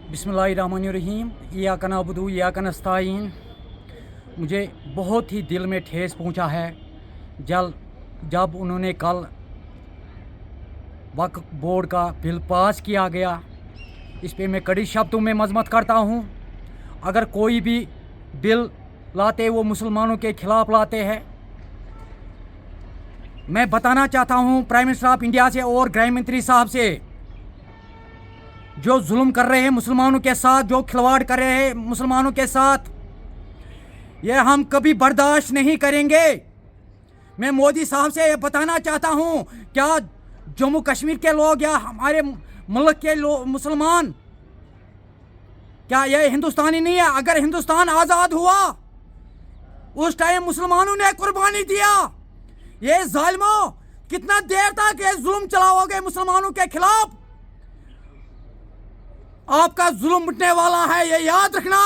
बिस्मिल्लाहिर्रहमानिर्रहीम। इय्याका नअबुदु व इय्याका नस्तईन। मुझे बहुत ही दिल में ठेस पहुंचा है जब उन्होंने कल वक्फ बोर्ड का बिल पास किया गया। इस पे मैं कड़ी शब्दों में मजम्मत करता हूं। अगर कोई भी बिल लाते वो मुसलमानों के खिलाफ लाते हैं। मैं बताना चाहता हूं प्राइम मिनिस्टर ऑफ इंडिया से और गृह मंत्री साहब से, जो जुल्म कर रहे हैं मुसलमानों के साथ, जो खिलवाड़ कर रहे हैं मुसलमानों के साथ, ये हम कभी बर्दाश्त नहीं करेंगे। मैं मोदी साहब से ये बताना चाहता हूं, क्या जम्मू कश्मीर के लोग या हमारे मुल्क के लोग मुसलमान, क्या ये हिंदुस्तानी नहीं है? अगर हिंदुस्तान आज़ाद हुआ उस टाइम मुसलमानों ने कुर्बानी दिया। ये जालिमों, कितना देर तक ये जुल्म चलाओगे मुसलमानों के खिलाफ? आपका जुल्म मिटने वाला है, ये याद रखना।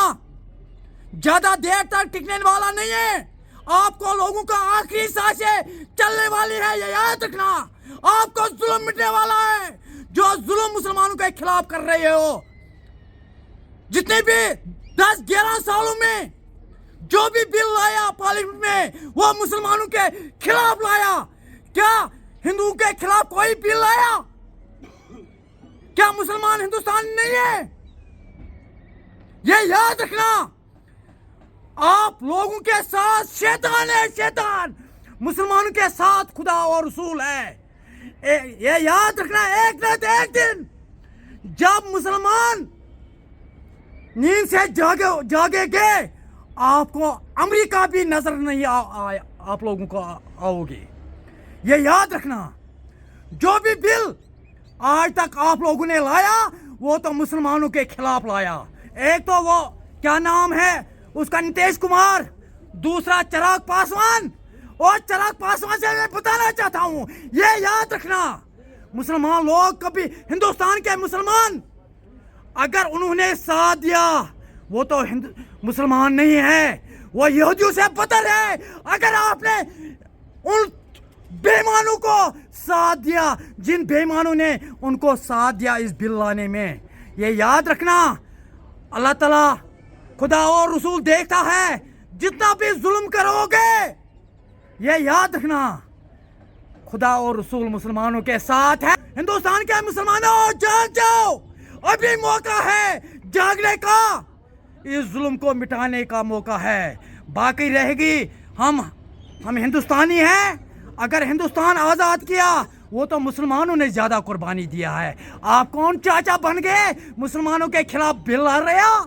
ज्यादा देर तक टिकने वाला नहीं है। आपको लोगों का आखिरी सांसें चलने वाली है, ये याद रखना। आपको जुल्म मिटने वाला है, जो जुल्म मुसलमानों के खिलाफ कर रहे हो। जितने भी 10-11 सालों में जो भी बिल लाया पार्लियामेंट में, वो मुसलमानों के खिलाफ लाया। क्या हिंदुओं के खिलाफ कोई बिल लाया? क्या मुसलमान हिंदुस्तान नहीं है? ये याद रखना। आप लोगों के साथ शैतान है, शैतान। मुसलमानों के साथ खुदा और रसूल है। ये याद रखना। एक न एक दिन जब मुसलमान नींद से जागेंगे, आपको अमेरिका भी नजर नहीं आप लोगों को आओगे। ये याद रखना। जो भी बिल आज तक आप लोगों ने लाया, वो तो मुसलमानों के खिलाफ लाया। एक तो वो क्या नाम है उसका, नीतीश कुमार, दूसरा चिराग पासवान। और चिराग पासवान से मैं बताना चाहता हूं, ये याद रखना, मुसलमान लोग कभी, हिंदुस्तान के मुसलमान, अगर उन्होंने साथ दिया, वो तो मुसलमान नहीं है, वो यहूदियों से बदतर है। अगर आपने उन बेईमानों को साथ दिया, जिन बेईमानों ने उनको साथ दिया इस बिल लाने में, ये याद रखना। अल्लाह ताला, खुदा और रसूल देखता है जितना भी जुल्म करोगे। ये याद रखना, खुदा और रसूल मुसलमानों के साथ है। हिंदुस्तान के मुसलमानों, जाग जाओ, अभी मौका है जागने का। इस जुल्म को मिटाने का मौका है। बाकी रहेगी, हम हिंदुस्तानी हैं। अगर हिंदुस्तान आज़ाद किया, वो तो मुसलमानों ने ज़्यादा कुर्बानी दिया है। आप कौन चाचा बन गए मुसलमानों के खिलाफ बिल ला रहे हो?